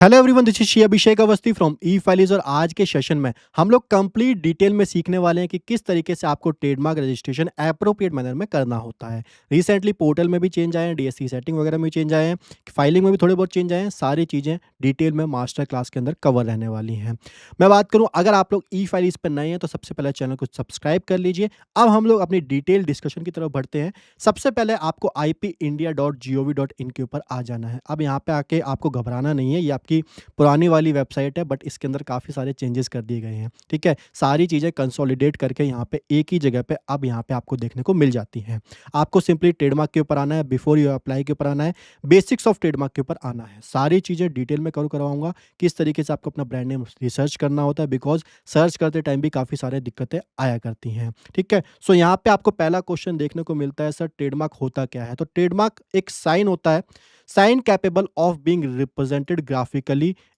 Hello everyone, this is Shri Abhishek Awasthi from E filings. और आज के सेशन में हम लोग कंप्लीट डिटेल में सीखने वाले हैं कि किस तरीके से आपको ट्रेडमार्क रजिस्ट्रेशन एप्रोप्रिएट मैनर में करना होता है। रिसेंटली पोर्टल में भी चेंज आए हैं, डीएससी सेटिंग वगैरह में भी चेंज आए हैं, फाइलिंग में भी थोड़े बहुत चेंज आए हैं। सारी चीज़ें डिटेल में मास्टर क्लास के अंदर कवर रहने वाली हैं। मैं बात करूँ, अगर आप लोग ई फाइलिस पर नए हैं तो सबसे पहले चैनल को सब्सक्राइब कर लीजिए। अब हम लोग अपनी डिटेल डिस्कशन की तरफ बढ़ते हैं। सबसे पहले आपको ipindia.gov.in के ऊपर आ जाना है। अब यहाँ पे आके आपको घबराना नहीं है, ये आपकी पुरानी वाली वेबसाइट है, बट इसके अंदर काफ़ी सारे चेंजेस कर दिए गए हैं। ठीक है, सारी चीज़ें कंसोलिडेट करके यहाँ पे एक ही जगह पे अब यहाँ पे आपको देखने को मिल जाती हैं। आपको सिंपली ट्रेडमार्क के ऊपर आना है, बिफोर यू अप्लाई के ऊपर आना है, बेसिक्स ऑफ ट्रेडमार्क के ऊपर आना है। सारी चीज़ें डिटेल में कवर करवाऊंगा, किस तरीके से आपको अपना ब्रांड नेम रिसर्च करना होता है, बिकॉज सर्च करते टाइम भी काफ़ी सारे दिक्कतें आया करती हैं। ठीक है, सो यहाँ पे आपको पहला क्वेश्चन देखने को मिलता है, सर ट्रेडमार्क होता क्या है? तो ट्रेडमार्क एक साइन होता है, sign capable of being represented graphically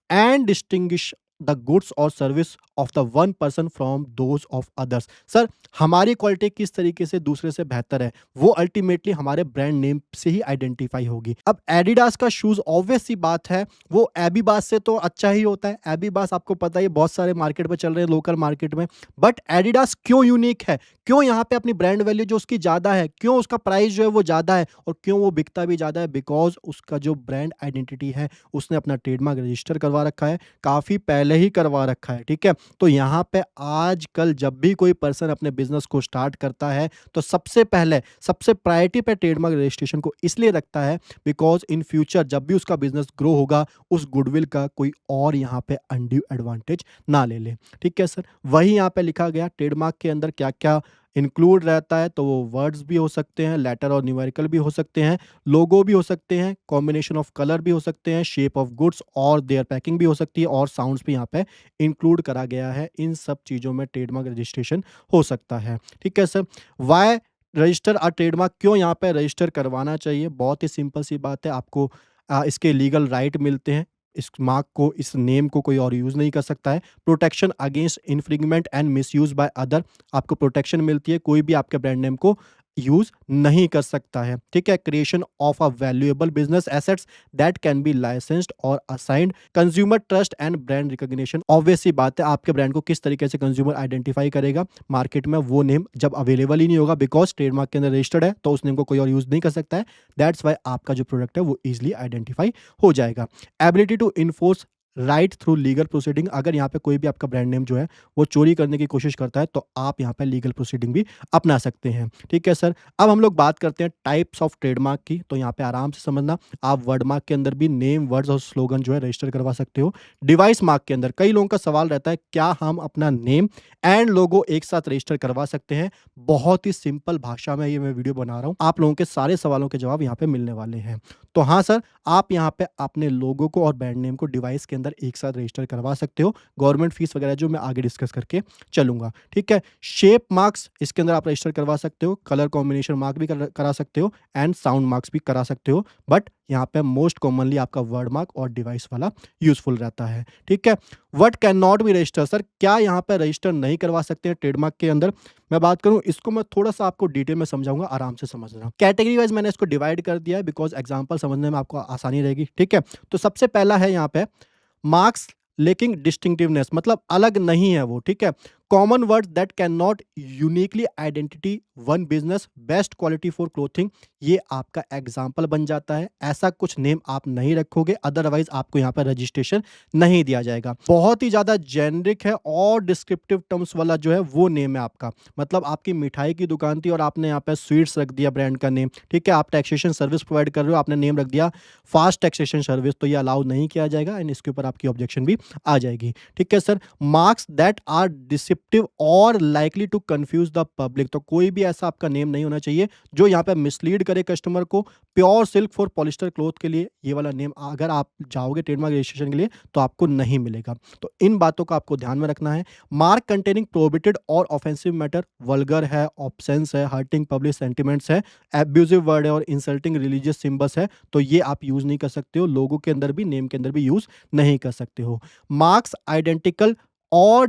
and distinguish the goods or service of the one person from those of others। Sir, हमारी क्वालिटी किस तरीके से दूसरे से बेहतर है, वो अल्टीमेटली हमारे ब्रांड नेम से ही आइडेंटिफाई होगी। अब एडिडास का शूज ऑब्वियस सी बात है, वो एबीबास से तो अच्छा ही होता है। एबीबास आपको पता ही है, बहुत सारे मार्केट में चल रहे हैं, लोकल मार्केट में। बट एडिडास क्यों यूनिक है, क्यों यहाँ पे अपनी ब्रांड वैल्यू जो उसकी ज्यादा है, क्यों उसका प्राइस जो है वो ज्यादा है, और क्यों वो बिकता भी ज्यादा है? बिकॉज उसका जो ब्रांड आइडेंटिटी है, उसने अपना ट्रेडमार्क रजिस्टर करवा रखा है, काफी पहले ही करवा रखा है। ठीक है, तो यहाँ पे आजकल जब भी कोई पर्सन अपने बिजनेस को स्टार्ट करता है, तो सबसे पहले सबसे प्रायोरिटी पे ट्रेडमार्क रजिस्ट्रेशन को इसलिए रखता है, बिकॉज इन फ्यूचर जब भी उसका बिजनेस ग्रो होगा, उस गुडविल का कोई और यहाँ पे अनड्यू एडवांटेज ना ले ले। ठीक है सर, वही यहाँ पे लिखा गया ट्रेडमार्क के अंदर क्या क्या इंक्लूड रहता है। तो वो वर्ड्स भी हो सकते हैं, लेटर और न्यूमेरिकल भी हो सकते हैं, लोगो भी हो सकते हैं, कॉम्बिनेशन ऑफ कलर भी हो सकते हैं, शेप ऑफ गुड्स और देयर पैकिंग भी हो सकती है, और साउंड्स भी यहाँ पे इंक्लूड करा गया है। इन सब चीज़ों में ट्रेडमार्क रजिस्ट्रेशन हो सकता है। ठीक है sir, why register a trademark, क्यों यहाँ पे रजिस्टर करवाना चाहिए? बहुत ही सिंपल सी बात है, आपको इसके लीगल राइट मिलते हैं। इस मार्क को, इस नेम को कोई और यूज़ नहीं कर सकता है। Protection against infringement and misuse by other, आपको प्रोटेक्शन मिलती है, कोई भी आपके ब्रांड नेम को यूज नहीं कर सकता है। ठीक है, creation of a valuable business assets that can be licensed और assigned, consumer trust and brand recognition. Obvious सी बात है, आपके ब्रांड को किस तरीके से कंज्यूमर आइडेंटिफाई करेगा मार्केट में, वो नेम जब अवेलेबल ही नहीं होगा, बिकॉज ट्रेडमार्क के अंदर रजिस्टर्ड है, तो उस नेम को कोई और यूज नहीं कर सकता है। दैट्स वाई आपका जो प्रोडक्ट है वो इजिली आइडेंटिफाई हो जाएगा। Ability to enforce right through legal proceeding, अगर यहाँ पे कोई भी आपका ब्रांड नेम जो है वो चोरी करने की कोशिश करता है, तो आप यहाँ पे लीगल प्रोसीडिंग भी अपना सकते हैं। ठीक है सर, अब हम लोग बात करते हैं टाइप्स ऑफ ट्रेडमार्क की। तो यहाँ पे आराम से समझना, आप वर्ड मार्क के अंदर भी नेम, वर्ड्स और स्लोगन जो है रजिस्टर करवा सकते हो। डिवाइस मार्क के अंदर कई लोगों का सवाल रहता है, क्या हम अपना नेम एंड लोगो एक साथ रजिस्टर करवा सकते हैं? बहुत ही सिंपल भाषा में ये मैं वीडियो बना रहा हूँ, आप लोगों के सारे सवालों के जवाब यहाँ पे मिलने वाले हैं। तो हाँ सर, आप यहाँ पे अपने लोगो को और ब्रांड नेम को डिवाइस के अंदर एक साथ रजिस्टर करवा सकते हो। गवर्नमेंट फीस वगैरह जो मैं आगे डिस्कस करके चलूंगा। ठीक है, शेप मार्क्स इसके अंदर आप रजिस्टर करवा सकते हो, कलर कॉम्बिनेशन मार्क भी करा सकते हो, एंड साउंड मार्क्स भी करा सकते हो। बट यहाँ पे मोस्ट कॉमनली आपका वर्ड मार्क और डिवाइस वाला यूजफुल रहता है। ठीक है, what can not be register, sir क्या यहाँ पे रजिस्टर नहीं करवा सकते हैं ट्रेडमार्क के अंदर? मैं बात करूं, इसको मैं थोड़ा सा आपको डिटेल में समझाऊंगा, आराम से समझना। कैटेगरी वाइज मैंने इसको डिवाइड कर दिया है, बिकॉज एग्जांपल समझने में आपको आसानी रहेगी। ठीक है, तो सबसे पहला है यहाँ पे मार्क्स लेकिन डिस्टिंक्टिवनेस, मतलब अलग नहीं है वो। ठीक है, common word that can not uniquely identity one business, best quality for clothing, ये आपका एग्जाम्पल बन जाता है। ऐसा कुछ नेम आप नहीं रखोगे, अदरवाइज आपको यहाँ पर रजिस्ट्रेशन नहीं दिया जाएगा। बहुत ही ज्यादा जेनरिक है और डिस्क्रिप्टिव टर्म्स वाला जो है वो नेम है आपका, मतलब आपकी मिठाई की दुकान थी और आपने यहाँ पे स्वीट्स रख दिया ब्रांड का नेम। ठीक है, आप टैक्सेशन सर्विस प्रोवाइड कर रहे हो, आपने नेम रख दिया फास्ट टैक्सेशन सर्विस, तो ये अलाउ नहीं किया जाएगा एंड इसके ऊपर आपकी ऑब्जेक्शन भी आ जाएगी। ठीक है sir, marks that are deceptive और likely to confuse the public, तो कोई भी ऐसा आपका नेम नहीं होना चाहिए जो यहाँ पे मिसलीड करे कस्टमर को। Pure silk for polyester cloth के लिए ये वाला नेम अगर आप जाओगे ट्रेडमार्क रजिस्ट्रेशन के लिए तो आपको नहीं मिलेगा। तो इन बातों का आपको ध्यान में रखना है। मार्क कंटेनिंग प्रोहिबिटेड और ऑफेंसिव मैटर, वल्गर है, ऑब्सेंस है, हर्टिंग पब्लिक सेंटिमेंट्स है, एब्यूजिव वर्ड है और इंसल्टिंग रिलीजियस सिंबल्स है, तो ये आप यूज नहीं कर सकते हो। लोगों के अंदर भी, नेम के अंदर भी यूज नहीं कर सकते हो। मार्क्स आइडेंटिकल और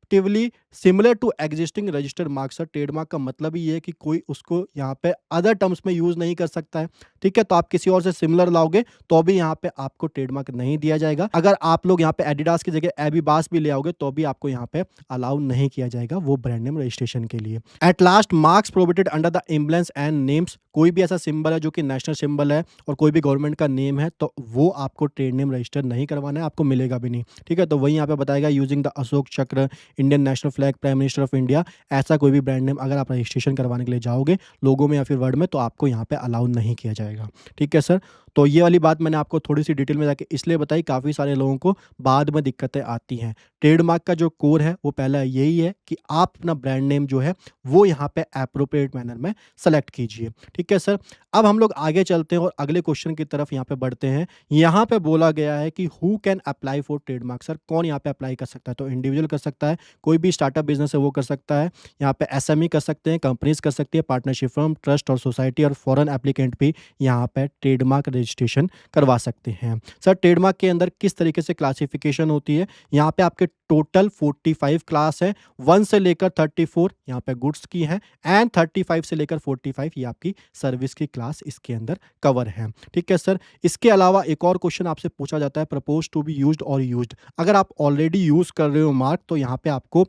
comparatively similar to existing registered mark. Sir trademark का मतलब ही ये है कि कोई उसको यहाँ पे अदर टर्म्स में यूज़ नहीं कर सकता है, ठीक है? तो आप किसी और से सिमिलर लाओगे तो भी यहाँ पे आपको ट्रेडमार्क नहीं दिया जाएगा। अगर आप लोग यहाँ पे एडिडास की जगह एबीबास भी ले आओगे तो भी आपको यहाँ पे अलाउ नहीं किया जाएगा वो ब्रांड नेम रजिस्ट्रेशन के लिए। At last marks prohibited under the ambulance and names. कोई भी ऐसा सिंबल है जो कि नेशनल सिंबल है और कोई भी गवर्नमेंट का नेम है तो वो आपको ट्रेड नेम रजिस्टर नहीं करवाना है, आपको मिलेगा भी नहीं, ठीक है? तो वही यहाँ पे बताएगा यूजिंग द अशोक चक्र, Indian national flag, prime minister of India, ऐसा कोई भी ब्रांड नेम अगर आप रजिस्ट्रेशन करवाने के लिए जाओगे लोगो में या फिर वर्ड में तो आपको यहाँ पे अलाउ नहीं किया जाएगा, ठीक है सर? तो ये वाली बात मैंने आपको थोड़ी-सी डिटेल में जाके इसलिए बताई, काफ़ी सारे लोगों को बाद में दिक्कतें आती हैं। ट्रेडमार्क का जो कोर है वो पहला यही है कि आप अपना ब्रांड नेम जो है वो यहाँ पे एप्रोप्रिएट मैनर में सेलेक्ट कीजिए, ठीक है सर? अब हम लोग आगे चलते हैं और अगले क्वेश्चन की तरफ यहाँ पे बढ़ते हैं। यहाँ पे बोला गया है कि हू can apply for trademark. Sir कौन यहाँ पे अप्लाई कर सकता है? तो इंडिविजुअल कर सकता है, कोई भी स्टार्टअप बिज़नेस है वो कर सकता है, यहाँ पे एसएमई कर सकते हैं, कंपनीज़ कर सकती है, पार्टनरशिप फर्म, ट्रस्ट और सोसाइटी और फॉरेन एप्लीकेंट भी यहाँ पे ट्रेडमार्क रजिस्ट्रेशन करवा सकते हैं। सर ट्रेडमार्क के अंदर किस तरीके से क्लासिफिकेशन होती है? यहाँ पे आपके टोटल 45 क्लास है, 1 से लेकर 34 यहाँ पे गुड्स की है एंड 35 से लेकर 45 ये आपकी सर्विस की क्लास इसके अंदर कवर है, ठीक है सर? इसके अलावा एक और क्वेश्चन आपसे पूछा जाता है, प्रपोज टू बी यूज्ड और यूज्ड। अगर आप ऑलरेडी यूज़ कर रहे हो मार्क तो यहाँ पे आपको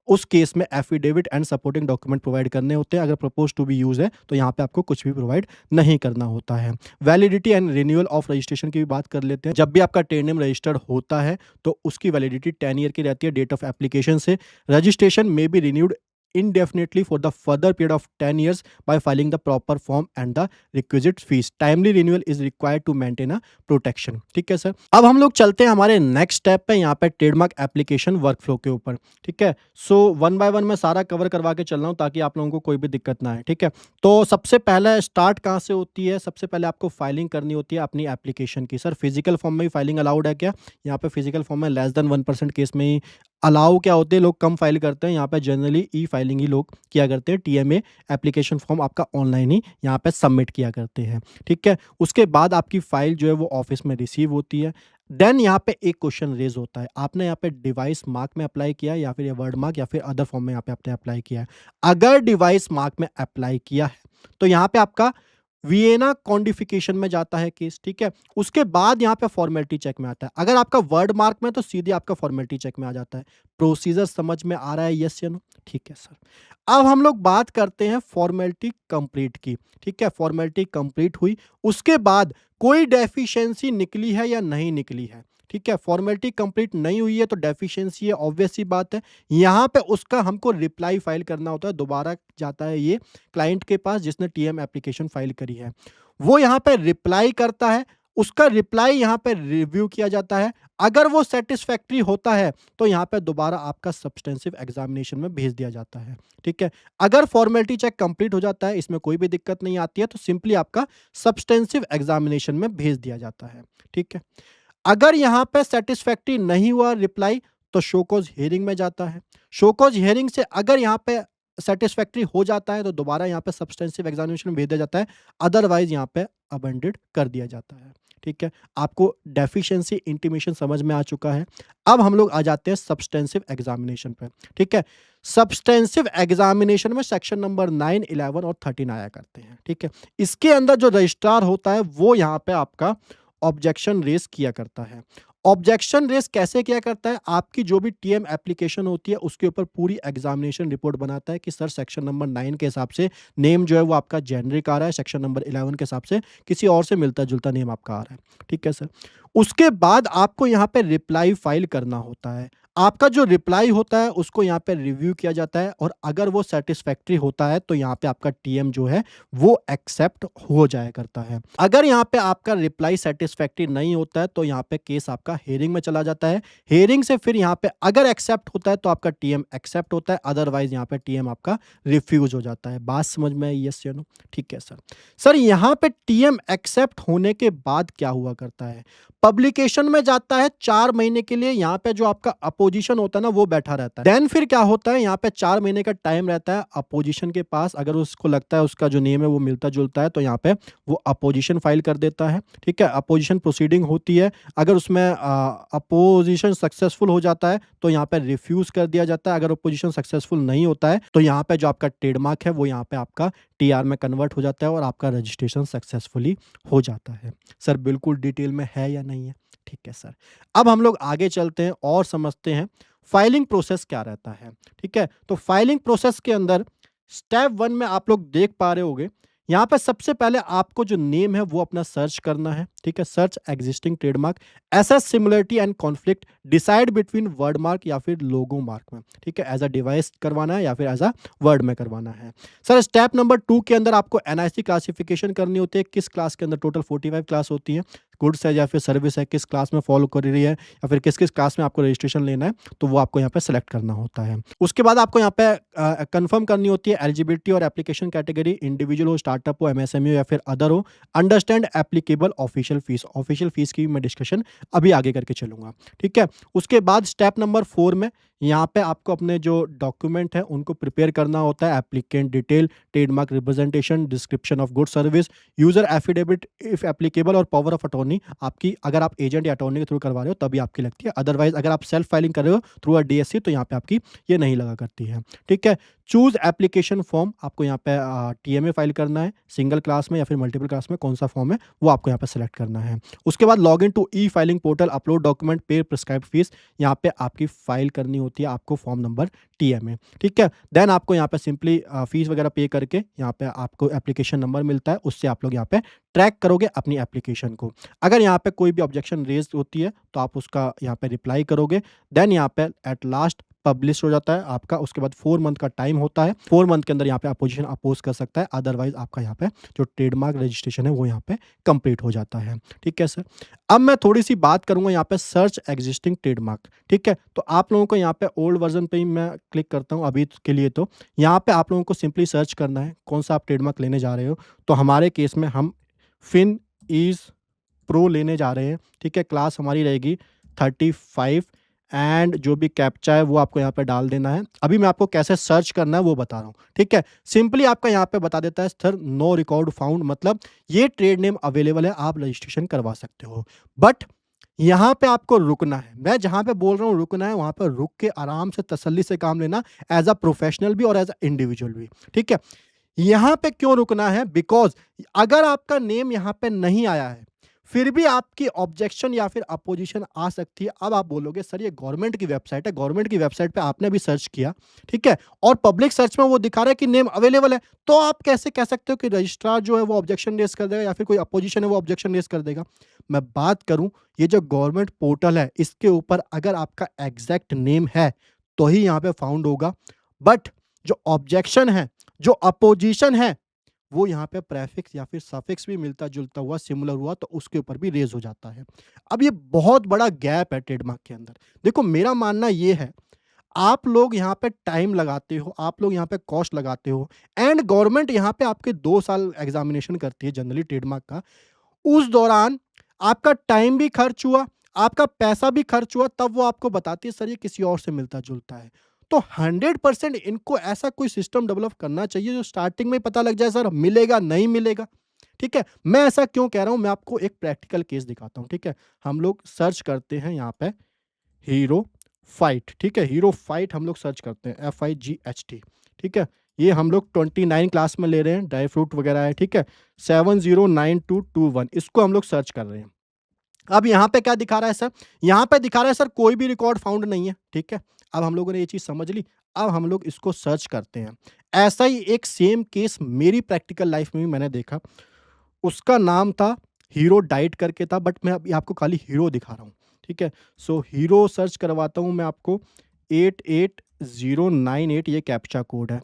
उस केस में affidavit and supporting document provide करने होते हैं। अगर प्रपोज टू बी यूज है तो यहाँ पे आपको कुछ भी प्रोवाइड नहीं करना होता है। Validity and renewal of registration की भी बात कर लेते हैं। जब भी आपका ट्रेड नेम रजिस्टर्ड होता है तो उसकी वैलिडिटी 10 ईयर की रहती है डेट ऑफ एप्लीकेशन से। रजिस्ट्रेशन में B renewed indefinitely for the further period of 10 years by filing the proper form and the requisite fees. Timely renewal is required to maintain a protection. ठीक है sir? अब हम लोग चलते हैं हमारे नेक्स्ट स्टेप पे, यहाँ पे ट्रेडमार्क एप्लीकेशन वर्कफ्लो के ऊपर, ठीक है? सो वन बाय वन मैं सारा कवर करवा के चल रहा हूँ ताकि आप लोगों को कोई भी दिक्कत ना आए, ठीक है? तो सबसे पहले स्टार्ट कहाँ से होती है? सबसे पहले आपको फाइलिंग करनी होती है अपनी एप्लीकेशन की। सर फिजिकल फॉर्म में ही फाइलिंग अलाउड है क्या? यहाँ पे फिजिकल फॉर्म में लेस देन 1% केस में ही अलाउ क्या होते हैं, लोग कम फाइल करते हैं। यहाँ पे जनरली ई फाइलिंग ही लोग किया करते हैं। टीएमए एप्लीकेशन फॉर्म आपका ऑनलाइन ही यहाँ पे सबमिट किया करते हैं, ठीक है? उसके बाद आपकी फाइल जो है वो ऑफिस में रिसीव होती है। देन यहाँ पे एक क्वेश्चन रेज होता है, आपने यहाँ पे डिवाइस मार्क में अप्लाई किया या फिर ये वर्ड मार्क या फिर अदर फॉर्म में यहाँ पे आपने अप्लाई किया है। अगर डिवाइस मार्क में अप्लाई किया है तो यहाँ पे आपका वियना कॉन्डिफिकेशन में जाता है केस, ठीक है? उसके बाद यहाँ पे फॉर्मेलिटी चेक में आता है। अगर आपका वर्ड मार्क में तो सीधे आपका फॉर्मेलिटी चेक में आ जाता है। प्रोसीजर समझ में आ रहा है, यस या नो? ठीक है सर। अब हम लोग बात करते हैं फॉर्मेलिटी कंप्लीट की, ठीक है? फॉर्मेलिटी कंप्लीट हुई, उसके बाद कोई डेफिशिएंसी निकली है या नहीं निकली है, ठीक है? फॉर्मेलिटी कंप्लीट नहीं हुई है तो डेफिशिएंसी है, ऑब्वियस सी बात है। यहाँ पे उसका हमको रिप्लाई फाइल करना होता है, दोबारा जाता है ये क्लाइंट के पास जिसने टीएम एप्लीकेशन फाइल करी है। वो यहाँ पे रिप्लाई करता है, उसका रिप्लाई यहाँ पे रिव्यू किया जाता है। अगर वो सैटिस्फैक्टरी होता है तो यहाँ पे दोबारा आपका सब्सटेंसिव एग्जामिनेशन में भेज दिया जाता है, ठीक है? अगर फॉर्मेलिटी चेक कंप्लीट हो जाता है, इसमें कोई भी दिक्कत नहीं आती है, तो सिंपली आपका सब्सटेंसिव एग्जामिनेशन में भेज दिया जाता है, ठीक है? अगर यहाँ पे सैटिस्फैक्टरी नहीं हुआ रिप्लाई तो शो कॉज हियरिंग में जाता है। शो कॉज हियरिंग से अगर यहाँ पे सैटिस्फैक्टरी हो जाता है तो दोबारा यहाँ पे सब्सटेंसिव एग्जामिनेशन में भेज दिया जाता है, अदरवाइज यहाँ पे अबेंडेड कर दिया जाता है, ठीक है? आपको डेफिशिएंसी इंटीमेशन समझ में आ चुका है। अब हम लोग आ जाते हैं सब्सटेंसिव एग्जामिनेशन पे, ठीक है? सब्सटेंसिव एग्जामिनेशन में सेक्शन नंबर 9, 11 और 13 आया करते हैं, ठीक है? इसके अंदर जो रजिस्ट्रार होता है वो यहाँ पे आपका ऑब्जेक्शन रेज किया करता है। ऑब्जेक्शन रेज कैसे किया करता है? आपकी जो भी टीएम एप्लीकेशन होती है उसके ऊपर पूरी एग्जामिनेशन रिपोर्ट बनाता है कि सर सेक्शन नंबर 9 के हिसाब से नेम जो है वो आपका जेनरिक आ रहा है, सेक्शन नंबर 11 के हिसाब से किसी और से मिलता जुलता नेम आपका आ रहा है, ठीक है सर? उसके बाद आपको यहाँ पे रिप्लाई फाइल करना होता है। आपका जो रिप्लाई होता है उसको यहाँ पे रिव्यू किया जाता है और अगर वो सेटिस्फैक्टरी होता है तो यहाँ पे आपका टीएम जो है वो एक्सेप्ट हो जाया करता है। अगर यहाँ पे आपका रिप्लाई सेटिस्फैक्टरी नहीं होता है तो यहाँ पे केस आपका हियरिंग में चला जाता है। हियरिंग से फिर यहाँ पे अगर एक्सेप्ट होता है तो आपका टीएम एक्सेप्ट होता है, अदरवाइज यहाँ पे टीएम आपका रिफ्यूज हो जाता है। बात समझ में आई, यस या नो? ठीक है सर। सर यहाँ पे टीएम एक्सेप्ट होने के बाद क्या हुआ करता है? पब्लिकेशन में जाता है 4 महीने के लिए। यहाँ पे जो आपका अपोजिशन होता है ना वो बैठा रहता है। देन फिर क्या होता है, यहाँ पे 4 महीने का टाइम रहता है अपोजिशन के पास, अगर उसको लगता है उसका जो नेम है वो मिलता-जुलता है तो यहाँ पे वो अपोजिशन फाइल कर देता है, ठीक है? अपोजिशन प्रोसीडिंग होती है, अगर उसमें अपोजिशन सक्सेसफुल हो जाता है तो यहाँ पे रिफ्यूज़ कर दिया जाता है, अगर अपोजिशन सक्सेसफुल नहीं होता है तो यहाँ पे जो आपका ट्रेडमार्क है वो यहाँ पे आपका टीआर में कन्वर्ट हो जाता है और आपका रजिस्ट्रेशन सक्सेसफुली हो जाता है। सर बिल्कुल डिटेल में है या नहीं है? ठीक है सर। अब हम लोग आगे चलते हैं और समझते हैं फाइलिंग प्रोसेस क्या रहता है, ठीक है? तो फाइलिंग प्रोसेस के अंदर स्टेप 1 में आप लोग देख पा रहे होंगे, यहाँ पे सबसे पहले आपको जो नेम है वो अपना सर्च करना है, ठीक है? Search existing trademark, assess similarity and conflict, decide between word mark या फिर लोगो मार्क में, ठीक है? एज़ अ डिवाइस करवाना है या फिर एज़ अ वर्ड में करवाना है। सर स्टेप नंबर 2 के अंदर आपको एनआईसी क्लासिफिकेशन करनी होती है, किस क्लास के अंदर टोटल 45 क्लास होती है, गुड्स है या फिर सर्विस है, किस क्लास में फॉलो कर रही है या फिर किस-किस क्लास में आपको रजिस्ट्रेशन लेना है, तो वो आपको यहाँ पे सेलेक्ट करना होता है। उसके बाद आपको यहाँ पे कन्फर्म करनी होती है एलिजिबिलिटी और एप्लीकेशन कैटेगरी, इंडिविजुअल हो, स्टार्टअप हो, एमएसएमई हो या फिर अदर हो, understand applicable official fees. Official fees की मैं डिस्कशन अभी आगे करके चलूँगा, ठीक है? उसके बाद स्टेप नंबर 4 में यहाँ पे आपको अपने जो डॉक्यूमेंट है उनको प्रिपेयर करना होता है, applicant detail, trademark representation, description of good service, user affidavit if applicable और पावर ऑफ अटॉर्नी। आपकी अगर आप एजेंट या अटॉर्नी के थ्रू करवा रहे हो तभी आपकी लगती है, अदरवाइज अगर आप सेल्फ फाइलिंग कर रहे हो थ्रू अ डीएससी तो यहाँ पे आपकी ये नहीं लगा करती है, ठीक है? चूज एप्लीकेशन फॉर्म, आपको यहाँ पे टीएमए फाइल करना है, सिंगल क्लास में या फिर मल्टीपल क्लास में कौन सा फॉर्म है वो आपको यहाँ पे सेलेक्ट करना है। उसके बाद log in to e filing portal, upload document, pay prescribed fees, यहाँ पे आपकी फाइल करनी होती है आपको फॉर्म नंबर टीएमए, ठीक है? देन आपको यहाँ पे सिंपली फीस वगैरह पे करके यहाँ पे आपको एप्लीकेशन नंबर मिलता है, उससे आप लोग यहाँ पे ट्रैक करोगे अपनी एप्लीकेशन को। अगर यहाँ पे कोई भी ऑब्जेक्शन रेज़ होती है तो आप उसका यहाँ पे रिप्लाई करोगे। देन यहाँ पे एट लास्ट पब्लिश हो जाता है आपका, उसके बाद 4 मंथ का टाइम होता है, 4 मंथ के अंदर यहाँ पे अपोजिशन अपोज कर सकता है, अदरवाइज आपका यहाँ पे जो ट्रेडमार्क रजिस्ट्रेशन है वो यहाँ पे कंप्लीट हो जाता है, ठीक है सर? अब मैं थोड़ी-सी बात करूँगा यहाँ पे सर्च एक्जिस्टिंग ट्रेडमार्क, ठीक है? तो आप लोगों को यहाँ पे ओल्ड वर्ज़न पे ही मैं क्लिक करता हूँ अभी के लिए तो। यहाँ पे आप लोगों को सिंपली सर्च करना है, कौन-सा आप ट्रेडमार्क लेने जा रहे हो। तो हमारे केस में हम फिन ईज़ प्रो लेने जा रहे हैं, ठीक है? क्लास हमारी रहेगी 35 एंड जो भी कैप्चा है वो आपको यहाँ पे डाल देना है। अभी मैं आपको कैसे सर्च करना है वो बता रहा हूँ, ठीक है? सिंपली आपका यहाँ पे बता देता है सर नो रिकॉर्ड फाउंड, मतलब ये ट्रेड नेम अवेलेबल है, आप रजिस्ट्रेशन करवा सकते हो। बट यहाँ पे आपको रुकना है। मैं जहाँ पे बोल रहा हूँ रुकना है, वहाँ पे रुक के आराम से तसल्ली से काम लेना, एज़ अ प्रोफेशनल भी और एज़ अ इंडिविजुअल भी, ठीक है? यहाँ पे क्यों रुकना है? बिकॉज़ अगर आपका नेम यहाँ पे नहीं आया है, फिर भी आपकी ऑब्जेक्शन या फिर अपोजिशन आ सकती है। अब आप बोलोगे सर ये गवर्नमेंट की वेबसाइट है, गवर्नमेंट की वेबसाइट पे आपने भी सर्च किया, ठीक है? और पब्लिक सर्च में वो दिखा रहा है कि नेम अवेलेबल है, तो आप कैसे कह सकते हो कि रजिस्ट्रार जो है वो ऑब्जेक्शन रेज़ कर देगा या फिर कोई अपोजिशन है वो ऑब्जेक्शन रेज़ कर देगा? मैं बात करूँ, ये जो गवर्नमेंट पोर्टल है इसके ऊपर अगर आपका एग्ज़ैक्ट नेम है, तो ही यहाँ पे फाउंड होगा। बट जो ऑब्जेक्शन है, जो अपोजिशन है, वो यहाँ पे प्रेफिक्स या फिर सफिक्स भी मिलता-जुलता हुआ, सिमिलर हुआ तो उसके ऊपर भी रेज़ हो जाता है। अब ये बहुत बड़ा गैप है ट्रेडमार्क के अंदर। देखो मेरा मानना ये है, आप लोग यहाँ पे टाइम लगाते हो, आप लोग यहाँ पे कॉस्ट लगाते हो एंड गवर्नमेंट यहाँ पे आपके 2 साल एग्ज़ामिनेशन करती है जनरली ट्रेडमार्क का। उस दौरान आपका टाइम भी खर्च हुआ, आपका पैसा भी खर्च हुआ, तब वो आपको बताती है सर ये किसी और से मिलता-जुलता है। तो 100% इनको ऐसा कोई सिस्टम डेवलप करना चाहिए जो स्टार्टिंग में ही पता लग जाए सर मिलेगा, नहीं मिलेगा, ठीक है? मैं ऐसा क्यों कह रहा हूँ, मैं आपको एक प्रैक्टिकल केस दिखाता हूँ, ठीक है? हम लोग सर्च करते हैं यहाँ पे हीरो फाइट, ठीक है? हीरो फाइट हम लोग सर्च करते हैं, FIGHT, ठीक है? ये हम लोग 29 क्लास में ले रहे हैं, ड्राई फ्रूट वगैरह है, ठीक है? 709221 इसको हम लोग सर्च कर रहे हैं। अब यहाँ पे क्या दिखा रहा है सर? यहाँ पे दिखा रहा है सर कोई भी रिकॉर्ड फाउंड नहीं है, ठीक है? अब हम लोगों ने ये चीज़ समझ ली, अब हम लोग इसको सर्च करते हैं। ऐसा ही एक सेम केस मेरी प्रैक्टिकल लाइफ़ में भी मैंने देखा। उसका नाम था हीरो डाइट करके था, बट मैं अभी आपको खाली हीरो दिखा रहा हूँ, ठीक है? सो हीरो सर्च करवाता हूँ मैं आपको, 88098 ये कैप्चा कोड है।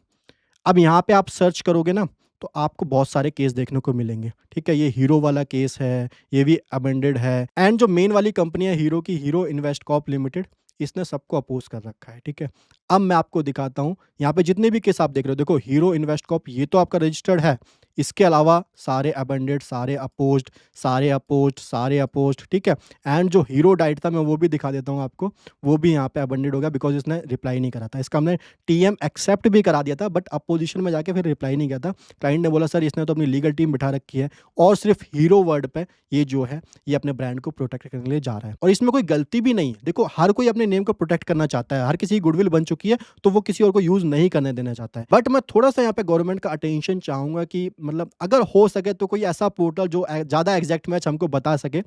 अब यहाँ पे आप सर्च करोगे ना, तो आपको बहुत सारे केस देखने को मिलेंगे, ठीक है? ये हीरो वाला केस है, ये भी अमेंडेड है एंड जो मेन वाली कंपनी है हीरो की, हीरो इन्वेस्ट कॉर्प लिमिटेड, इसने सबको अपोज़ कर रखा है, ठीक है? अब मैं आपको दिखाता हूँ, यहाँ पे जितने भी केस आप देख रहे हो, देखो हीरो इन्वेस्ट कॉर्प ये तो आपका रजिस्टर्ड है, इसके अलावा सारे अबेंडेड, सारे अपोज़्ड, सारे अपोज़्ड, सारे अपोज़्ड, ठीक है? एंड जो हीरो डाइट था मैं वो भी दिखा देता हूँ आपको, वो भी यहाँ पे अबेंडेड हो गया बिकॉज़ इसने रिप्लाई नहीं करा था। इसका हमने टीएम एक्सेप्ट भी करा दिया था बट अपोज़िशन में जाके फिर रिप्लाई नहीं किया था। क्लाइंट ने बोला सर इसने तो अपनी लीगल टीम बिठा रखी है और सिर्फ़ हीरो वर्ड पे ये जो है, ये अपने ब्रांड को प्रोटेक्ट करने के लिए जा रहा है और इसमें कोई गलती भी नहीं है। देखो हर कोई अपने नेम को प्रोटेक्ट करना चाहता है, हर किसी की गुडविल बन चुकी है, तो वो किसी और को यूज़ नहीं करने देना चाहता है। बट मैं थोड़ा-सा यहाँ पे गवर्नमेंट का अटेंशन चाहूँगा कि मतलब अगर हो सके तो कोई ऐसा पोर्टल जो ज़्यादा एग्ज़ैक्ट मैच हमको बता सके,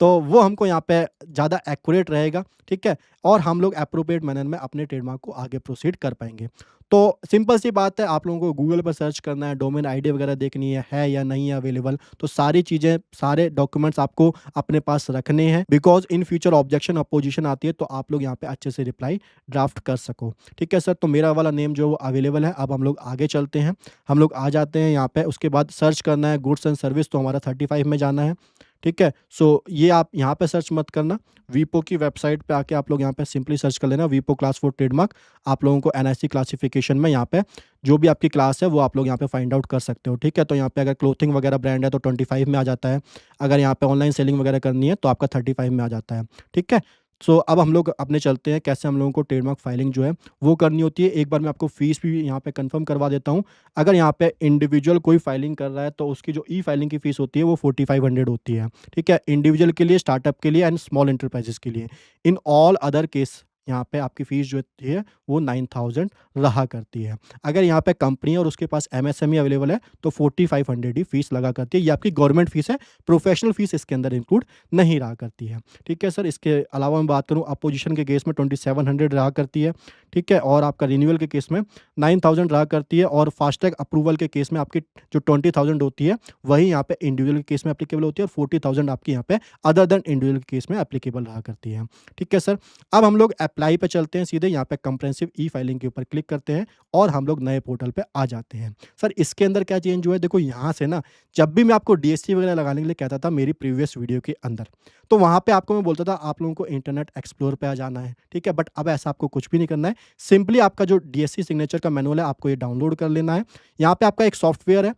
तो वो हमको यहाँ पे ज़्यादा एक्यूरेट रहेगा, ठीक है? और हम लोग एप्रोप्रिएट मैनर में अपने ट्रेडमार्क को आगे प्रोसीड कर पाएँगे। तो सिंपल सी बात है, आप लोगों को गूगल पर सर्च करना है, डोमेन आईडी वगैरह देखनी है या नहीं है अवेलेबल, तो सारी चीज़ें, सारे डॉक्यूमेंट्स आपको अपने पास रखने हैं because in future objection, opposition आती है तो आप लोग यहाँ पे अच्छे से रिप्लाई ड्राफ्ट कर सको। ठीक है सर, तो मेरा वाला नेम जो वो अवेलेबल है। अब हम लोग आगे चलते हैं। हम लोग आ जाते हैं यहाँ पे, उसके बाद सर्च करना है गुड्स एंड सर्विस, तो हमारा 35 में जाना है। ठीक है? सो ये आप यहाँ पे सर्च मत करना, वीपो की वेबसाइट पे आके आप लोग यहाँ पे सिंपली सर्च कर लेना वीपो क्लास 4 ट्रेडमार्क। आप लोगों को एनआईसी क्लासिफिकेशन में यहाँ पे जो भी आपकी क्लास है वो आप लोग यहाँ पे फाइंड आउट कर सकते हो, ठीक है? तो यहाँ पे अगर क्लोथिंग वगैरह ब्रांड है तो 25 में आ जाता है। अगर यहाँ पे ऑनलाइन सेलिंग वगैरह करनी है तो आपका 35 में आ जाता है, ठीक है? सो अब हम लोग अपने चलते हैं कैसे हम लोगों को ट्रेडमार्क फाइलिंग जो है वो करनी होती है। एक बार मैं आपको फीस भी यहाँ पे कंफर्म करवा देता हूँ। अगर यहाँ पे इंडिविजुअल कोई फाइलिंग कर रहा है तो उसकी जो ई फाइलिंग की फीस होती है वो 4500 होती है, ठीक है? इंडिविजुअल के लिए, स्टार्टअप के लिए एंड स्मॉल एंटरप्राइजेस के लिए। इन ऑल अदर केस यहाँ पे आपकी फीस जो होती है वो 9000 रहा करती है। अगर यहाँ पे कंपनी है और उसके पास एमएसएमई अवेलेबल है तो 4500 ही फीस लगा करती है। ये आपकी गवर्नमेंट फीस है, प्रोफेशनल फीस इसके अंदर इंक्लूड नहीं रहा करती है, ठीक है सर? इसके अलावा मैं बात करूँ अपोजिशन के केस में 2700 रहा करती है, ठीक है? और आपका रिन्यूअल के केस में 9000 रहा करती है और फास्टैग अप्रूवल के केस में आपकी जो 20000 होती है वही यहाँ पे इंडिविजुअल के केस में एप्लीकेबल होती है और 40000 आपकी यहाँ पे अदर देन इंडिविजुअल के केस में एप्लीकेबल रहा करती है, ठीक है सर? अब हम लोग अप्लाई पे चलते हैं सीधे, यहाँ पे कंप्रेहेंसिव ई फाइलिंग के ऊपर क्लिक करते हैं और हम लोग नए पोर्टल पे आ जाते हैं। सर इसके अंदर क्या चेंज हुआ है, देखो यहाँ से ना जब भी मैं आपको डीएससी वगैरह लगाने के लिए कहता था मेरी प्रीवियस वीडियो के अंदर, तो वहाँ पे आपको मैं बोलता था आप लोगों को इंटरनेट एक्सप्लोर पे आ जाना है, ठीक है? बट अब ऐसा आपको कुछ भी नहीं करना है। सिंपली आपका जो डीएससी सिग्नेचर का मैनुअल है आपको ये डाउनलोड कर लेना है। यहाँ पे आपका एक सॉफ्टवेयर है,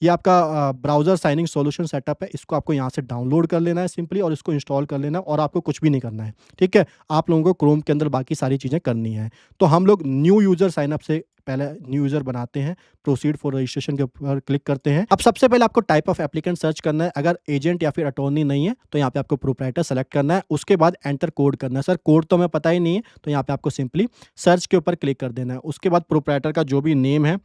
ये आपका ब्राउज़र साइनिंग सॉल्यूशन सेटअप है, इसको आपको यहाँ से डाउनलोड कर लेना है सिंपली और इसको इंस्टॉल कर लेना है और आपको कुछ भी नहीं करना है, ठीक है? आप लोगों को क्रोम के अंदर बाकी सारी चीज़ें करनी हैं। तो हम लोग न्यू यूज़र साइन अप से पहले न्यू यूज़र बनाते हैं, प्रोसीड फॉर रजिस्ट्रेशन के ऊपर क्लिक करते हैं। अब सबसे पहले आपको टाइप ऑफ एप्लीकेंट सर्च करना है, अगर एजेंट या फिर अटॉर्नी नहीं है, तो यहाँ पे आपको प्रोप्राइटर सेलेक्ट करना है, उसके बाद एंटर कोड करना है। सर कोड तो हमें पता ही नहीं है, तो यहाँ पे आपको सिंपली सर्च के ऊपर क्लिक कर देना है। उसके बाद प्रोप्राइटर का जो भी नेम है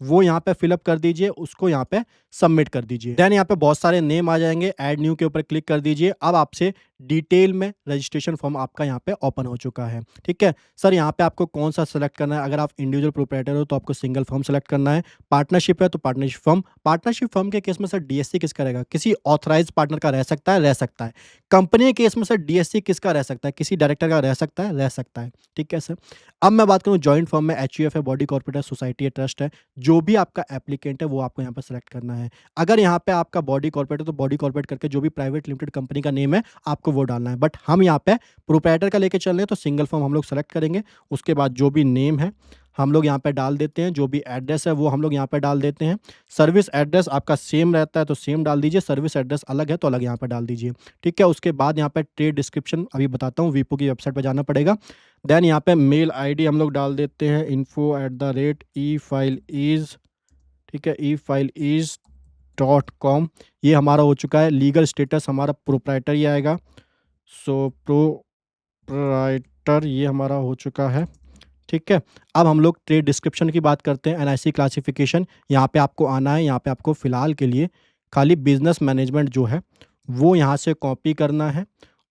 वो यहाँ पे फिल अप कर दीजिए, उसको यहाँ पे सबमिट कर दीजिए। देन यहाँ पे बहुत सारे नेम आ जाएँगे, ऐड न्यू के ऊपर क्लिक कर दीजिए। अब आपसे डिटेल में रजिस्ट्रेशन फॉर्म आपका यहाँ पे ओपन हो चुका है, ठीक है? सर यहाँ पे आपको कौन-सा सेलेक्ट करना है, अगर आप इंडिविजुअल प्रोप्राइटर हो तो आपको सिंगल फॉर्म सेलेक्ट करना है, पार्टनरशिप है तो पार्टनरशिप फॉर्म। पार्टनरशिप फॉर्म के केस में सर डीएससी किसका रहेगा? किसी ऑथराइज्ड पार्टनर का रह सकता है, रह सकता है। कंपनी के केस में सर डीएससी किसका रह सकता है? किसी डायरेक्टर का रह सकता है, रह सकता है, ठीक है सर? अब मैं बात करूँ जॉइंट फर्म में एचयूएफ है, बॉडी कॉर्पोरेट है, सोसाइटी है, ट्रस्ट है, जो भी आपका एप्लीकेंट है वो आपको यहाँ पे सेलेक्ट करना है। अगर यहाँ पे आपका बॉडी कॉर्पोरेट है तो बॉडी कॉर्पोरेट करके जो भी प्राइवेट लिमिटेड कंपनी का नेम है आपको वो डालना है। बट हम यहाँ पे प्रोप्राइटर का लेके चल रहे हैं तो सिंगल फॉर्म हम लोग सेलेक्ट करेंगे। उसके बाद जो भी नेम है हम लोग यहाँ पे डाल देते हैं, जो भी एड्रेस है वो हम लोग यहाँ पे डाल देते हैं। सर्विस एड्रेस आपका सेम रहता है तो सेम डाल दीजिए, सर्विस एड्रेस अलग है तो अलग यहाँ पे डाल दीजिए, ठीक है? उसके बाद यहाँ पे ट्रेड डिस्क्रिप्शन अभी बताता हूँ, वीपो की वेबसाइट पे जाना पड़ेगा। देन यहाँ पे मेल आईडी हम लोग डाल देते हैं info@efileis, ठीक है? efileis.com। ये हमारा हो चुका है। लीगल स्टेटस हमारा प्रोप्राइटर ही आएगा। सो प्रोप्राइटर ये हमारा हो चुका है, ठीक है? अब हम लोग ट्रेड डिस्क्रिप्शन की बात करते हैं। एनआईसी क्लासिफिकेशन यहाँ पे आपको आना है। यहाँ पे आपको फ़िलहाल के लिए खाली बिज़नेस मैनेजमेंट जो है वो यहाँ से कॉपी करना है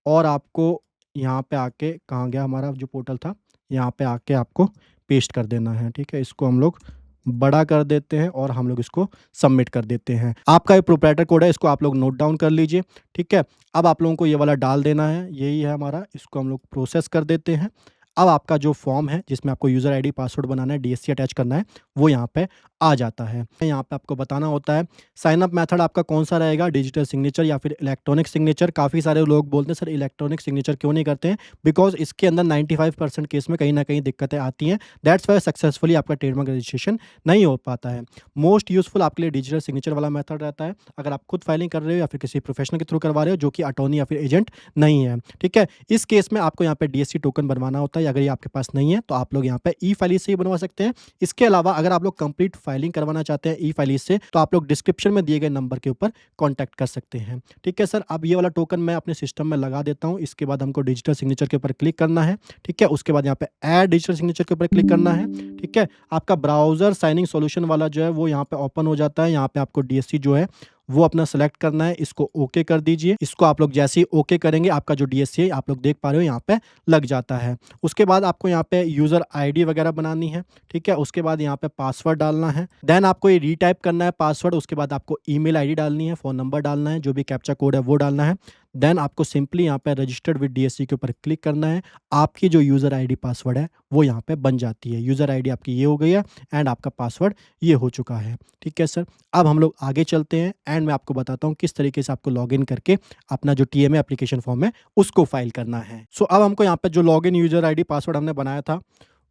और आपको यहाँ पे आके, कहाँ गया हमारा जो पोर्टल था, यहाँ पे आके आपको पेस्ट कर देना है, ठीक है? इसको हम लोग बड़ा कर देते हैं और हम लोग इसको सबमिट कर देते हैं। आपका ये प्रोप्राइटर कोड है, इसको आप लोग नोट डाउन कर लीजिए, ठीक है? अब आप लोगों को ये वाला डाल देना है, यही है हमारा। इसको हम लोग प्रोसेस कर देते हैं। अब आपका जो फॉर्म है जिसमें आपको यूज़र आईडी, पासवर्ड बनाना है, डीएससी अटैच करना है, वो यहाँ पे आ जाता है। यहाँ पे आपको बताना होता है साइन अप मेथड आपका कौन-सा रहेगा, डिजिटल सिग्नेचर या फिर इलेक्ट्रॉनिक सिग्नेचर। काफ़ी सारे लोग बोलते हैं सर इलेक्ट्रॉनिक सिग्नेचर क्यों नहीं करते हैं? बिकॉज़ इसके अंदर 95% केस में कहीं न कहीं दिक्कतें आती हैं। दैट्स व्हाई सक्सेसफुली आपका ट्रेडमार्क रजिस्ट्रेशन नहीं हो पाता है। मोस्ट यूज़फुल आपके लिए डिजिटल सिग्नेचर वाला मेथड रहता है। अगर आप खुद फाइलिंग कर रहे हो या फिर किसी प्रोफेशनल के थ्रू करवा रहे हो जो कि अटॉर्नी या फिर एजेंट नहीं है, ठीक है? इस केस में आपको यहाँ पे डीएससी टोकन बनवाना होता है। अगर ये आपके पास नहीं है तो आप लोग यहाँ पे ई-फाइलिंग से ही बनवा सकते हैं। इसके अलावा अगर आप लोग कंप्लीट फाइलिंग करवाना चाहते हैं ई-फाइलिंग से तो आप लोग डिस्क्रिप्शन में दिए गए नंबर के ऊपर कॉन्टैक्ट कर सकते हैं। ठीक है सर, अब ये वाला टोकन मैं अपने सिस्टम में लगा देता हूँ। इसके बाद हमको डिजिटल सिग्नेचर के ऊपर क्लिक करना है, ठीक है? उसके बाद यहाँ पे ऐड डिजिटल सिग्नेचर के ऊपर क्लिक करना है, ठीक है? आपका ब्राउज़र साइनिंग सॉल्यूशन वाला जो है वो यहाँ पे ओपन हो जाता है। यहाँ पे आपको डीएससी जो है वो अपना सेलेक्ट करना है, इसको ओके कर दीजिए। इसको आप लोग जैसे ही ओके करेंगे आपका जो डीएससी है आप लोग देख पा रहे हो यहाँ पे लग जाता है। उसके बाद आपको यहाँ पे यूज़र आईडी वगैरह बनानी है, ठीक है? उसके बाद यहाँ पे पासवर्ड डालना है। देन आपको ये रीटाइप करना है पासवर्ड, उसके बाद आपको ईमेल आईडी डालनी है, फ़ोन नंबर डालना है, जो भी कैप्चा कोड है वो डालना है। देन आपको सिंपली यहाँ पे रजिस्टर्ड विद डीएससी के ऊपर क्लिक करना है। आपकी जो यूज़र आईडी पासवर्ड है वो यहाँ पे बन जाती है। यूज़र आईडी आपकी ये हो गई है एंड आपका पासवर्ड ये हो चुका है, ठीक है सर? अब हम लोग आगे चलते हैं एंड मैं आपको बताता हूँ किस तरीके से आपको लॉगिन करके अपना जो टीएमए एप्लीकेशन फॉर्म है उसको फाइल करना है। सो अब हमको यहाँ पे जो लॉगिन यूज़र आईडी पासवर्ड हमने बनाया था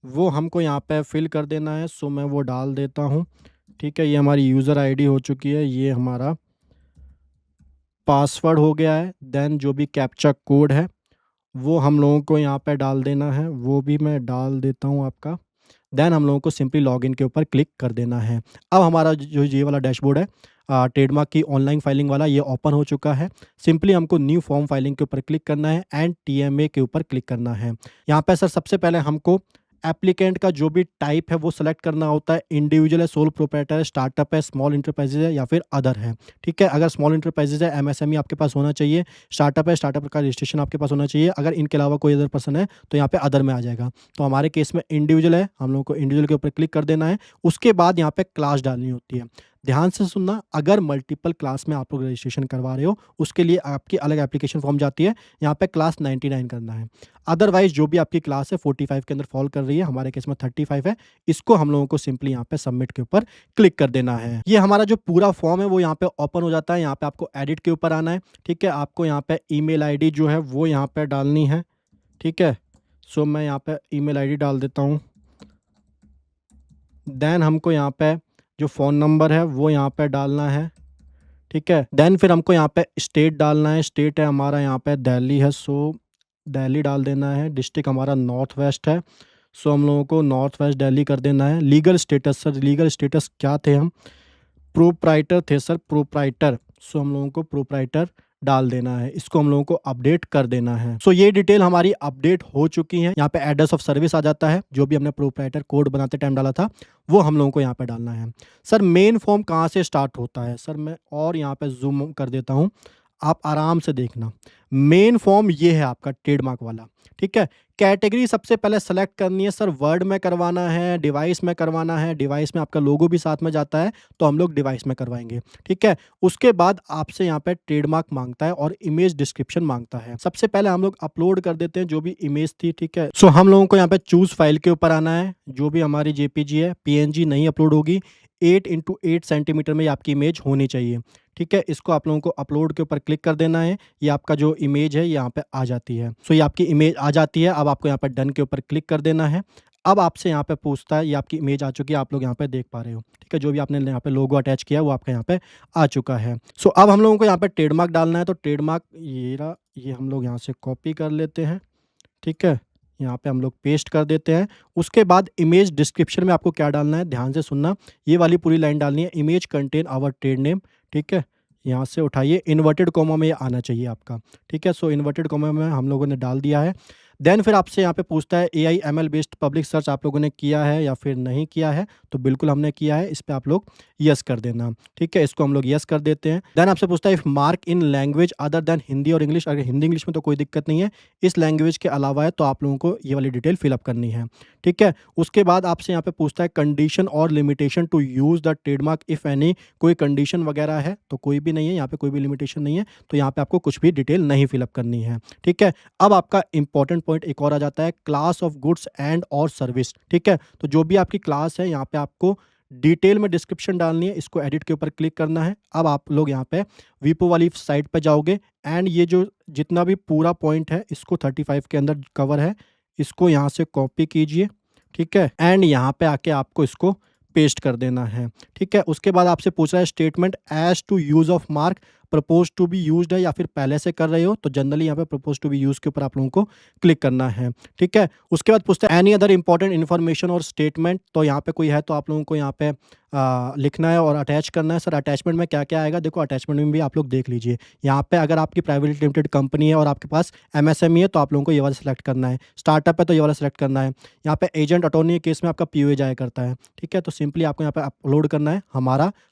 वो हमको यहाँ पे फिल कर देना है। सो मैं वो डाल देता हूँ, ठीक है? ये हमारी यूज़र आईडी हो चुकी है, ये हमारा पासवर्ड हो गया है। देन जो भी कैप्चा कोड है वो हम लोगों को यहाँ पे डाल देना है, वो भी मैं डाल देता हूँ आपका। देन हम लोगों को सिंपली लॉगिन के ऊपर क्लिक कर देना है। अब हमारा जो ये वाला डैशबोर्ड है ट्रेडमार्क की ऑनलाइन फाइलिंग वाला ये ओपन हो चुका है। सिंपली हमको न्यू फॉर्म फाइलिंग के ऊपर क्लिक करना है एंड टीएमए के ऊपर क्लिक करना है। यहाँ पे सर सबसे पहले हमको एप्लीकेंट का जो भी टाइप है वो सेलेक्ट करना होता है। इंडिविजुअल है, सोल प्रोप्राइटर है, स्टार्टअप है, स्मॉल एंटरप्राइजेज है या फिर अदर है, ठीक है? अगर स्मॉल एंटरप्राइजेज है एमएसएमई आपके पास होना चाहिए। स्टार्टअप है, स्टार्टअप का रजिस्ट्रेशन आपके पास होना चाहिए। अगर इनके अलावा कोई अदर पर्सन है तो यहाँ पे अदर में आ जाएगा। तो हमारे केस में इंडिविजुअल है, हम लोगों को इंडिविजुअल के ऊपर क्लिक कर देना है। उसके बाद यहाँ पे क्लास डालनी होती है। ध्यान से सुनना, अगर मल्टीपल क्लास में आप लोग रजिस्ट्रेशन करवा रहे हो उसके लिए आपकी अलग एप्लीकेशन फॉर्म जाती है। यहाँ पे क्लास 99 करना है। अदरवाइज जो भी आपकी क्लास है 45 के अंदर फॉल कर रही है, हमारे केस में 35 है, इसको हम लोगों को सिंपली यहाँ पे सबमिट के ऊपर क्लिक कर देना है। ये हमारा जो पूरा फॉर्म है वो यहाँ पे ओपन हो जाता है। यहाँ पे आपको एडिट के ऊपर आना है, ठीक है? आपको यहाँ पे ईमेल आईडी जो है वो यहाँ पे डालनी है, ठीक है? सो मैं यहाँ पे ईमेल आईडी डाल देता हूँ। देन हमको यहाँ पे जो फ़ोन नंबर है वो यहाँ पे डालना है, ठीक है? देन फिर हमको यहाँ पे स्टेट डालना है। स्टेट है हमारा यहाँ पे दिल्ली है, सो दिल्ली डाल देना है। डिस्ट्रिक्ट हमारा नॉर्थ वेस्ट है, सो हम लोगों को नॉर्थ वेस्ट दिल्ली कर देना है। Legal status sir, legal status क्या थे हम? प्रोप्राइटर थे सर, प्रोप्राइटर। सो हम लोगों को प्रोप्राइटर डाल देना है। इसको हम लोगों को अपडेट कर देना है। सो ये डिटेल हमारी अपडेट हो चुकी है। यहाँ पे एड्रेस ऑफ सर्विस आ जाता है, जो भी हमने प्रोप्राइटर कोड बनाते टाइम डाला था वो हम लोगों को यहाँ पे डालना है। सर मेन फॉर्म कहाँ से स्टार्ट होता है? सर मैं और यहाँ पे ज़ूम कर देता हूँ, आप आराम से देखना। मेन फॉर्म ये है आपका ट्रेडमार्क वाला, ठीक है? कैटेगरी सबसे पहले सेलेक्ट करनी है सर, वर्ड में करवाना है, डिवाइस में करवाना है। डिवाइस में आपका लोगो भी साथ में जाता है तो हम लोग डिवाइस में करवाएंगे, ठीक है? उसके बाद आपसे यहाँ पे ट्रेडमार्क मांगता है और इमेज डिस्क्रिप्शन मांगता है। सबसे पहले हम लोग अपलोड कर देते हैं जो भी इमेज थी, ठीक है? सो हम लोगों को यहाँ पे चूज फाइल के ऊपर आना है। जो भी हमारी जेपीजी है, पीएनजी नहीं अपलोड होगी। 8x8 सेंटीमीटर में आपकी इमेज होनी चाहिए, ठीक है? इसको आप लोगों को अपलोड के ऊपर क्लिक कर देना है। ये आपका जो इमेज है यहाँ पे आ जाती है। सो ये आपकी इमेज आ जाती है। अब आपको यहाँ पर डन के ऊपर क्लिक कर देना है। अब आपसे यहाँ पे पूछता है, ये आपकी इमेज आ चुकी है, आप लोग यहाँ पे देख पा रहे हो, ठीक है? जो भी आपने यहाँ पे लोगो अटैच किया वो आपका यहाँ पे आ चुका है। सो अब हम लोगों को यहाँ पे ट्रेडमार्क डालना है। तो ट्रेडमार्क ये रहा, ये हम लोग यहाँ से कॉपी कर लेते हैं, ठीक है? यहाँ पे हम लोग पेस्ट कर देते हैं। उसके बाद इमेज डिस्क्रिप्शन में आपको क्या डालना है, ध्यान से सुनना। ये वाली पूरी लाइन डालनी है, image contain our trade name, ठीक है? यहाँ से उठाइए, इन्वर्टेड कॉमा में ये आना चाहिए आपका, ठीक है? सो इन्वर्टेड कॉमा में हम लोगों ने डाल दिया है। देन फिर आपसे यहाँ पे पूछता है AI ML based public search आप लोगों ने किया है या फिर नहीं किया है? तो बिल्कुल हमने किया है, इस पे आप लोग यस कर देना, ठीक है? इसको हम लोग यस कर देते हैं। देन आपसे पूछता है if mark in language other than Hindi और इंग्लिश। अगर हिंदी इंग्लिश में तो कोई दिक्कत नहीं है, इस लैंग्वेज के अलावा है तो आप लोगों को ये वाली डिटेल फिलअप करनी है, ठीक है? उसके बाद आपसे यहाँ पे पूछता है कंडीशन और limitation to use the trademark if any. कोई कंडीशन वगैरह है तो कोई भी नहीं है, यहाँ पे कोई भी लिमिटेशन नहीं है, तो यहाँ पे आपको कुछ भी डिटेल नहीं फिलअप करनी है, ठीक है? अब आपका इंपॉर्टेंट पॉइंट एक और आ जाता है, क्लास ऑफ गुड्स एंड और सर्विस, ठीक है? तो जो भी आपकी क्लास है यहाँ पे आपको डिटेल में डिस्क्रिप्शन डालनी है, इसको एडिट के ऊपर क्लिक करना है। अब आप लोग यहाँ पे विपो वाली साइट पे जाओगे एंड ये जो जितना भी पूरा पॉइंट है इसको 35 के अंदर कवर है, इसको यहाँ से कॉपी कीजिए, ठीक है? एंड यहाँ पे आके आपको इसको पेस्ट कर देना है, ठीक है? उसके बाद आपसे पूछ रहा है statement as to use of mark proposed to be used है या फिर पहले से कर रहे हो, तो जनरली यहाँ पे प्रपोज टू बी यूज़ के ऊपर आप लोगों को क्लिक करना है, ठीक है? उसके बाद पूछता है एनी अदर इंपॉर्टेंट इन्फॉर्मेशन और स्टेटमेंट, तो यहाँ पे कोई है तो आप लोगों को यहाँ पे लिखना है और अटैच करना है। सर अटैचमेंट में क्या-क्या आएगा? देखो अटैचमेंट में भी आप लोग देख लीजिए। यहाँ पे अगर आपकी प्राइवेट लिमिटेड कंपनी है और आपके पास एमएसएमई है तो आप लोगों को ये वाला सिलेक्ट करना है। स्टार्टअप है तो ये वाला सिलेक्ट करना है। यहाँ पे एजेंट अटॉर्नी केस में आपका पीओए जाया करता है, ठीक है? तो सिंपली आपको यहाँ पे अपलोड करना है।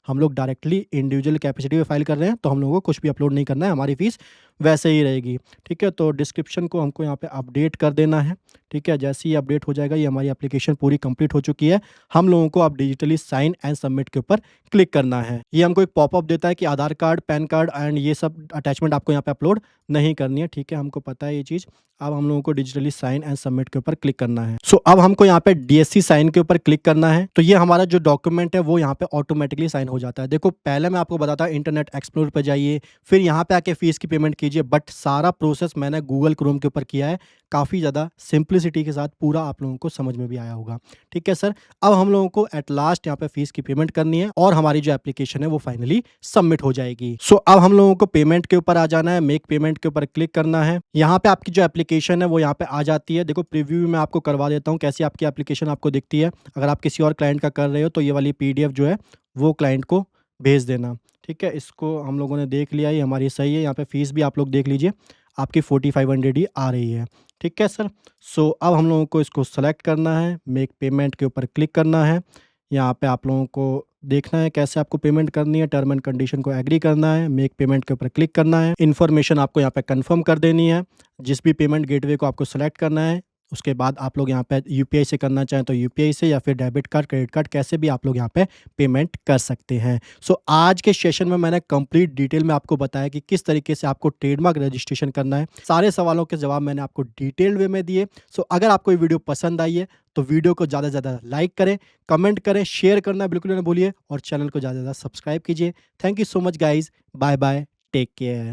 हम लोग डायरेक्टली इंडिविजुअल कैपेसिटी पे फाइल कर रहे हैं तो हम लोगों को कुछ भी अपलोड नहीं करना है, हमारी फीस वैसे ही रहेगी, ठीक है? तो डिस्क्रिप्शन को हमको यहाँ पे अपडेट कर देना है, ठीक है? जैसे ही अपडेट हो जाएगा ये हमारी एप्लीकेशन पूरी कंप्लीट हो चुकी है। हम लोगों को अब डिजिटली साइन एंड सबमिट के ऊपर क्लिक करना है। ये हमको एक पॉपअप देता है कि आधार कार्ड, पैन कार्ड एंड ये सब अटैचमेंट आपको यहाँ पे अपलोड नहीं करनी है, ठीक है? हमको पता है ये चीज़। अब हम लोगों को डिजिटली साइन एंड सबमिट के ऊपर क्लिक करना है। सो अब हमको यहाँ पे डीएससी साइन के ऊपर क्लिक करना है। तो ये हमारा जो डॉक्यूमेंट है वो यहाँ पे ऑटोमेटिकली साइन हो जाता है। देखो पहले मैं आपको बताता इंटरनेट एक्सप्लोरर पे जाइए, फिर यहाँ पे आके फीस की पेमेंट कीजिए, बट सारा प्रोसेस मैंने गूगल क्रोम के ऊपर किया है। काफ़ी ज़्यादा सिंप्लिसिटी के साथ पूरा आप लोगों को समझ में भी आया होगा, ठीक है सर? अब हम लोगों को एट लास्ट यहाँ पे फीस की पेमेंट करनी है और हमारी जो एप्लीकेशन है वो फाइनली सबमिट हो जाएगी। सो अब हम लोगों को पेमेंट के ऊपर आ जाना है, मेक पेमेंट के ऊपर क्लिक करना है। यहाँ पे आपकी जो एप्लीकेशन है वो यहाँ पे आ जाती है। देखो प्रीव्यू में आपको करवा देता हूँ कैसी आपकी एप्लीकेशन आपको दिखती है। अगर आप किसी और क्लाइंट का कर रहे हो तो ये वाली पीडीएफ जो है वो क्लाइंट को भेज देना, ठीक है? इसको हम लोगों ने देख लिया, ये हमारी सही है। यहाँ पे फीस भी आप लोग देख लीजिए, आपकी 4500 ही आ रही है, ठीक है सर? सो अब हम लोगों को इसको सेलेक्ट करना है, मेक पेमेंट के ऊपर क्लिक करना है। यहाँ पे आप लोगों को देखना है कैसे आपको पेमेंट करनी है, टर्म एंड कंडीशन को एग्री करना है, मेक पेमेंट के ऊपर क्लिक करना है। इन्फॉर्मेशन आपको यहाँ पे कंफर्म कर देनी है, जिस भी पेमेंट गेटवे को आपको सेलेक्ट करना है। उसके बाद आप लोग यहाँ पे यूपीआई से करना चाहें तो यूपीआई से या फिर डेबिट कार्ड, क्रेडिट कार्ड कैसे भी आप लोग यहाँ पे पेमेंट कर सकते हैं। सो आज के सेशन में मैंने कंप्लीट डिटेल में आपको बताया कि किस तरीके से आपको ट्रेडमार्क रजिस्ट्रेशन करना है। सारे सवालों के जवाब मैंने आपको डिटेल्ड वे में दिए। सो अगर आपको ये वीडियो पसंद आई है तो वीडियो को ज़्यादा से ज़्यादा लाइक करें, कमेंट करें, शेयर करना बिल्कुल ना भूलिए और चैनल को ज़्यादा से ज़्यादा सब्सक्राइब कीजिए। Thank you so much guys, bye bye, take care.